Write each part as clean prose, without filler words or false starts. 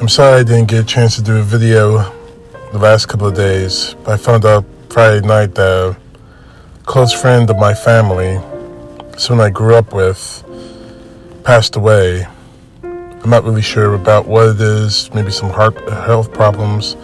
I'm sorry I didn't get a chance to do a video the last couple of days, but I found out Friday night that a close friend of my family, someone I grew up with, passed away. I'm not really sure about what it is, maybe some health problems.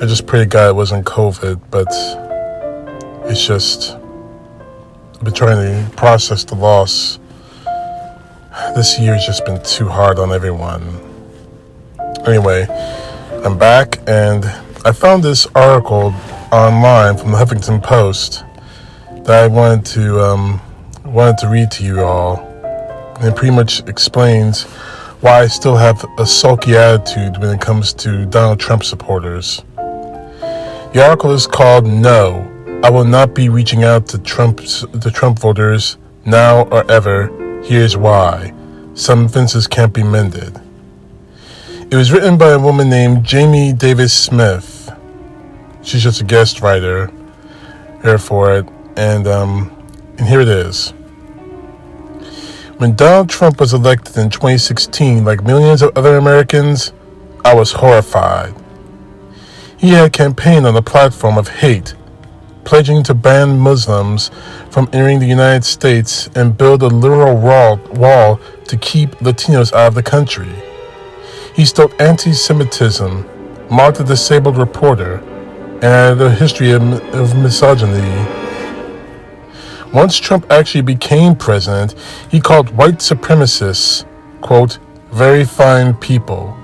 I just pray to God it wasn't COVID, but it's just, I've been trying to process the loss. This year's just been too hard on everyone. Anyway, I'm back, and I found this article online from the Huffington Post that I wanted to read to you all. And it pretty much explains why I still have a sulky attitude when it comes to Donald Trump supporters. The article is called "No, I Will Not Be Reaching Out to Trump voters now or ever. Here's why. Some fences can't be mended." It was written by a woman named Jamie Davis Smith. She's just a guest writer here for it, and here it is. When Donald Trump was elected in 2016, like millions of other Americans, I was horrified. He had campaigned on a platform of hate, pledging to ban Muslims from entering the United States and build a literal wall to keep Latinos out of the country. He stoked anti-Semitism, mocked a disabled reporter, and had a history of misogyny. Once Trump actually became president, he called white supremacists, quote, very fine people.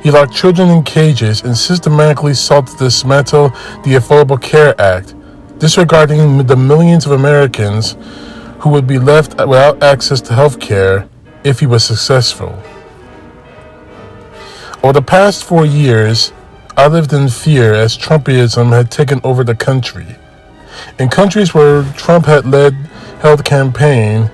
He locked children in cages and systematically sought to dismantle the Affordable Care Act, disregarding the millions of Americans who would be left without access to health care if he was successful. Over the past 4 years, I lived in fear as Trumpism had taken over the country. In countries where Trump had held campaign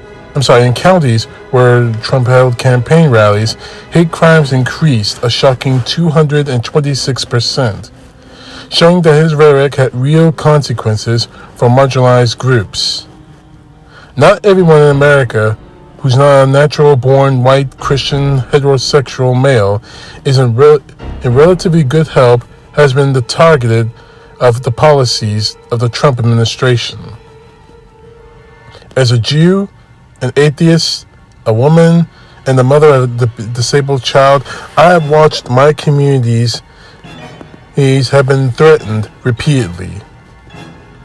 rallies, hate crimes increased a shocking 226%, showing that his rhetoric had real consequences for marginalized groups. Not everyone in America who's not a natural-born white Christian heterosexual male is in relatively good health has been the targeted of the policies of the Trump administration. As a Jew, an atheist, a woman, and the mother of a disabled child, I have watched my communities have been threatened repeatedly.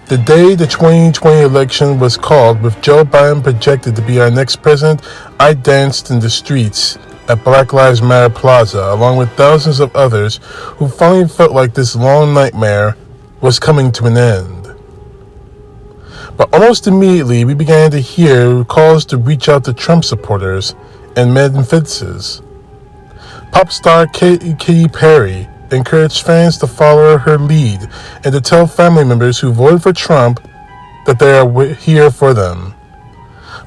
The day the 2020 election was called, with Joe Biden projected to be our next president, I danced in the streets at Black Lives Matter Plaza, along with thousands of others who finally felt like this long nightmare was coming to an end. But almost immediately, we began to hear calls to reach out to Trump supporters and mend fences. Pop star Katy Perry encouraged fans to follow her lead and to tell family members who voted for Trump that they are here for them.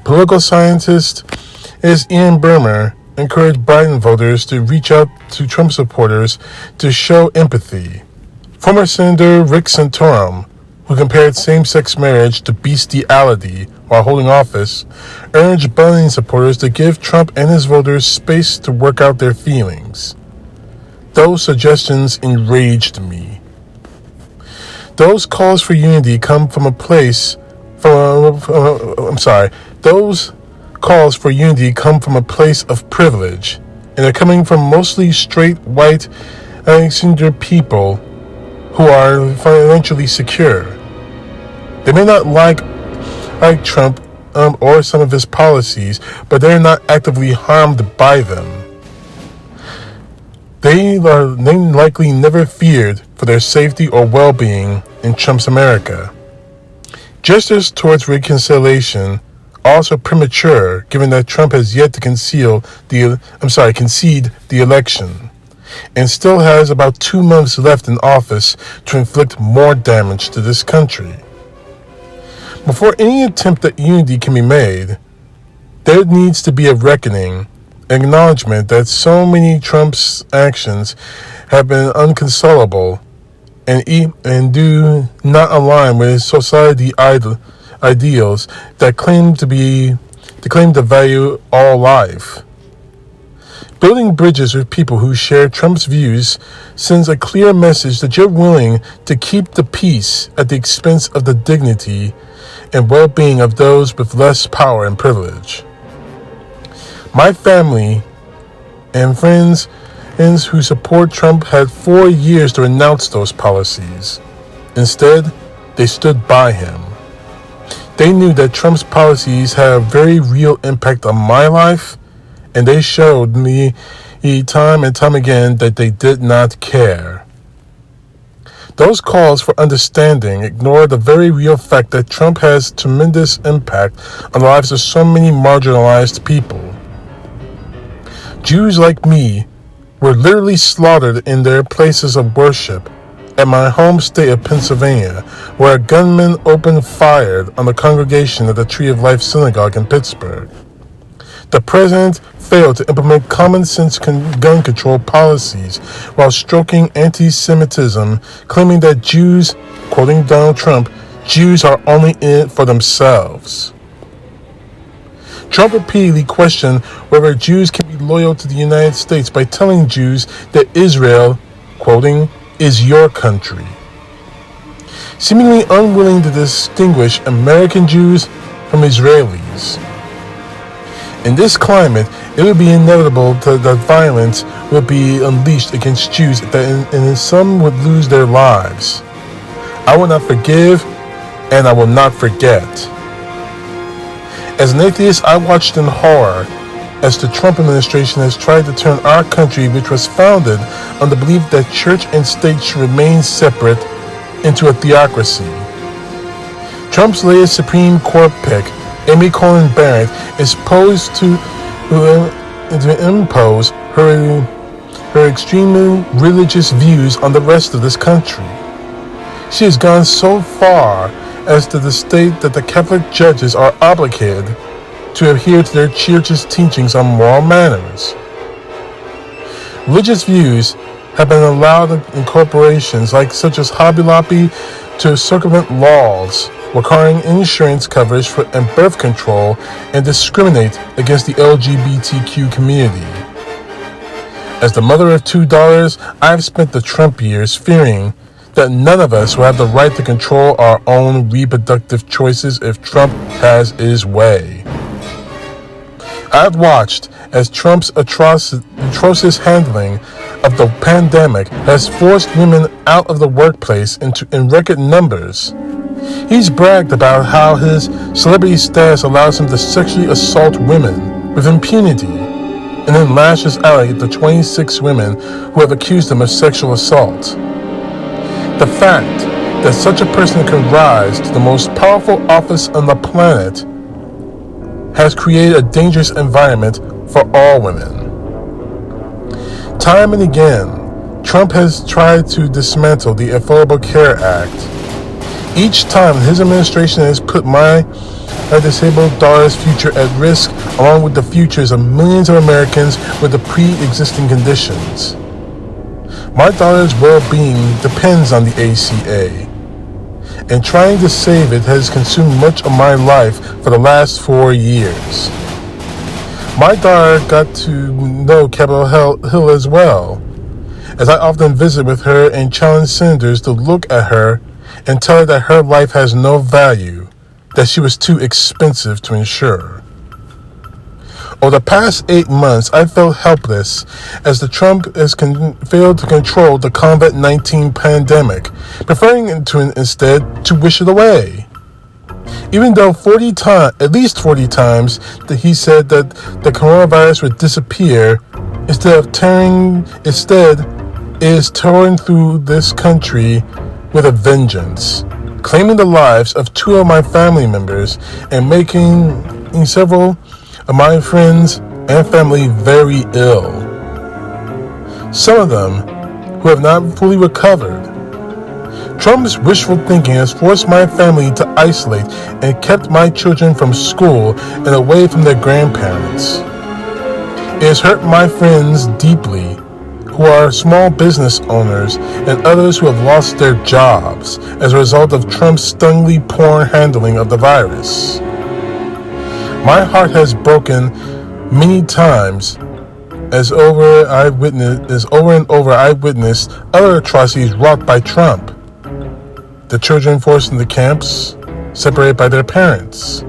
Political scientist Ian Bremmer encouraged Biden voters to reach out to Trump supporters to show empathy. Former Senator Rick Santorum, who compared same-sex marriage to bestiality while holding office, urged Biden supporters to give Trump and his voters space to work out their feelings. Those suggestions enraged me. Those calls for unity come from a place Those calls for unity come from a place of privilege, and are coming from mostly straight, white, cisgender people who are financially secure. They may not like Trump or some of his policies, but they're not actively harmed by them. They likely never feared for their safety or well-being in Trump's America. Gestures towards reconciliation are also premature, given that Trump has yet to concede the election, and still has about 2 months left in office to inflict more damage to this country. Before any attempt at unity can be made, there needs to be a reckoning, acknowledgement that so many Trump's actions have been inconsolable and do not align with society ideals that claim to value all life. Building bridges with people who share Trump's views sends a clear message that you're willing to keep the peace at the expense of the dignity and well-being of those with less power and privilege. My family and friends who support Trump had 4 years to renounce those policies. Instead, they stood by him. They knew that Trump's policies had a very real impact on my life, and they showed me time and time again that they did not care. Those calls for understanding ignore the very real fact that Trump has tremendous impact on the lives of so many marginalized people. Jews like me were literally slaughtered in their places of worship at my home state of Pennsylvania, where a gunman opened fire on the congregation of the Tree of Life Synagogue in Pittsburgh. The president failed to implement common-sense gun control policies while stroking anti-Semitism, claiming that Jews, quoting Donald Trump, Jews are only in it for themselves. Trump repeatedly questioned whether Jews can be loyal to the United States by telling Jews that Israel, quoting, is your country. Seemingly unwilling to distinguish American Jews from Israelis. In this climate, it would be inevitable that violence would be unleashed against Jews and some would lose their lives. I will not forgive, and I will not forget. As an atheist, I watched in horror as the Trump administration has tried to turn our country, which was founded on the belief that church and state should remain separate, into a theocracy. Trump's latest Supreme Court pick, Amy Coney Barrett, is posed to impose her extremely religious views on the rest of this country. She has gone so far as to state that the Catholic judges are obligated to adhere to their church's teachings on moral manners. Religious views have been allowed in corporations such as Hobby Lobby to circumvent laws requiring insurance coverage and birth control and discriminate against the LGBTQ community. As the mother of 2 daughters, I've spent the Trump years fearing that none of us will have the right to control our own reproductive choices if Trump has his way. I've watched as Trump's atrocious handling of the pandemic has forced women out of the workplace in record numbers. He's bragged about how his celebrity status allows him to sexually assault women with impunity, and then lashes out at the 26 women who have accused him of sexual assault. The fact that such a person can rise to the most powerful office on the planet has created a dangerous environment for all women. Time and again, Trump has tried to dismantle the Affordable Care Act. Each time, his administration has put my disabled daughter's future at risk, along with the futures of millions of Americans with the pre-existing conditions. My daughter's well-being depends on the ACA, and trying to save it has consumed much of my life for the last 4 years. My daughter got to know Capitol Hill as well, as I often visit with her and challenge senators to look at her and tell her that her life has no value, that she was too expensive to insure. Over the past 8 months, I felt helpless as the Trump has failed to control the COVID-19 pandemic, preferring instead to wish it away. Even though at least 40 times that he said that the coronavirus would disappear, it is tearing through this country with a vengeance, claiming the lives of 2 of my family members and making several of my friends and family very ill. Some of them who have not fully recovered. Trump's wishful thinking has forced my family to isolate and kept my children from school and away from their grandparents. It has hurt my friends deeply, who are small business owners and others who have lost their jobs as a result of Trump's stunningly poor handling of the virus. My heart has broken many times as over and over I've witnessed other atrocities wrought by Trump. The children forced into camps, separated by their parents.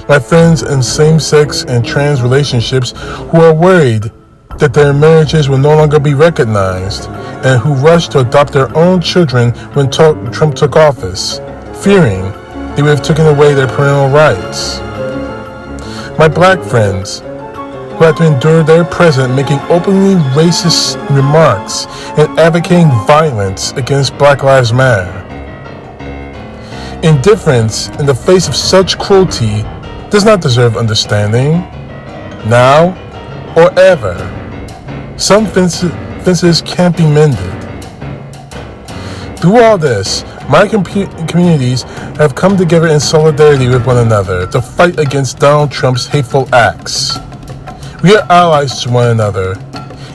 My friends in same-sex and trans relationships who are worried that their marriages will no longer be recognized and who rushed to adopt their own children when Trump took office, fearing they would have taken away their parental rights. My black friends who have to endure their president making openly racist remarks and advocating violence against Black Lives Matter. Indifference in the face of such cruelty does not deserve understanding, now or ever. Some fences can't be mended. Through all this, my communities have come together in solidarity with one another to fight against Donald Trump's hateful acts. We are allies to one another,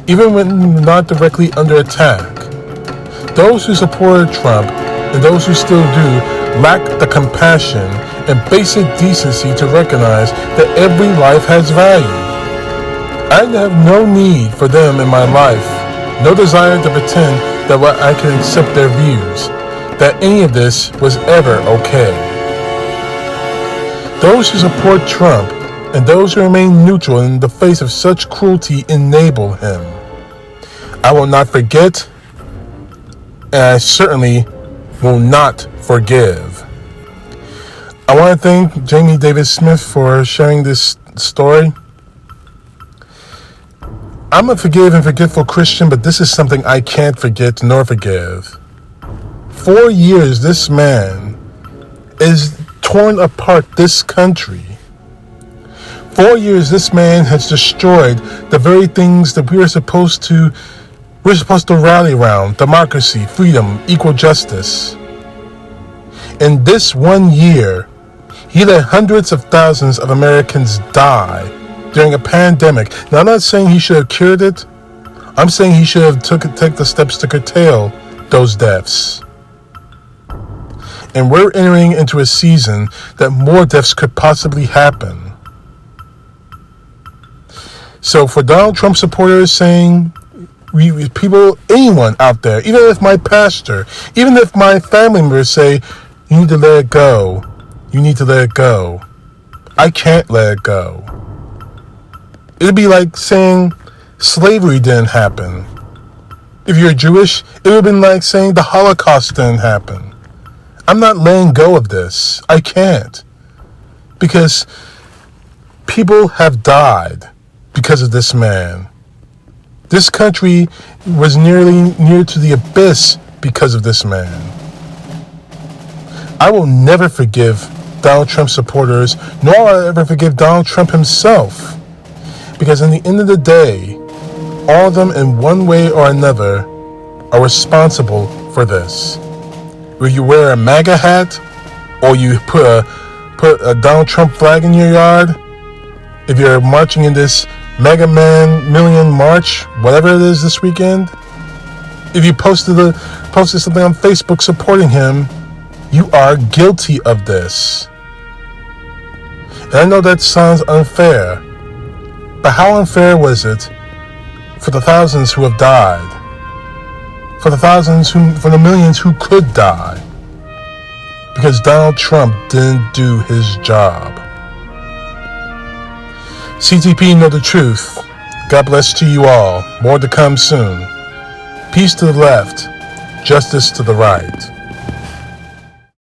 even when not directly under attack. Those who supported Trump and those who still do lack the compassion and basic decency to recognize that every life has value. I have no need for them in my life, no desire to pretend that I can accept their views, that any of this was ever okay. Those who support Trump and those who remain neutral in the face of such cruelty enable him. I will not forget, and I certainly will not forgive. I want to thank Jamie Davis Smith for sharing this story. I'm a forgive and forgetful Christian, but this is something I can't forget nor forgive. 4 years this man is torn apart this country. 4 years this man has destroyed the very things that we're supposed to rally around: democracy, freedom, equal justice. In this 1 year, he let hundreds of thousands of Americans die during a pandemic. Now, I'm not saying he should have cured it. I'm saying he should have take the steps to curtail those deaths. And we're entering into a season that more deaths could possibly happen. So for Donald Trump supporters saying, people, anyone out there, even if my pastor, even if my family members say, you need to let it go, you need to let it go, I can't let it go. It'd be like saying slavery didn't happen. If you're Jewish, it would have been like saying the Holocaust didn't happen. I'm not letting go of this. I can't. Because people have died because of this man. This country was near to the abyss because of this man. I will never forgive Donald Trump supporters, nor will I ever forgive Donald Trump himself. Because in the end of the day, all of them in one way or another are responsible for this. Whether you wear a MAGA hat or you put a Donald Trump flag in your yard, if you're marching in this Mega Man Million March, whatever it is this weekend, if you posted something on Facebook supporting him, you are guilty of this. And I know that sounds unfair, but how unfair was it for the thousands who have died? For the millions who could die? Because Donald Trump didn't do his job. CTP know the truth. God bless to you all. More to come soon. Peace to the left, justice to the right.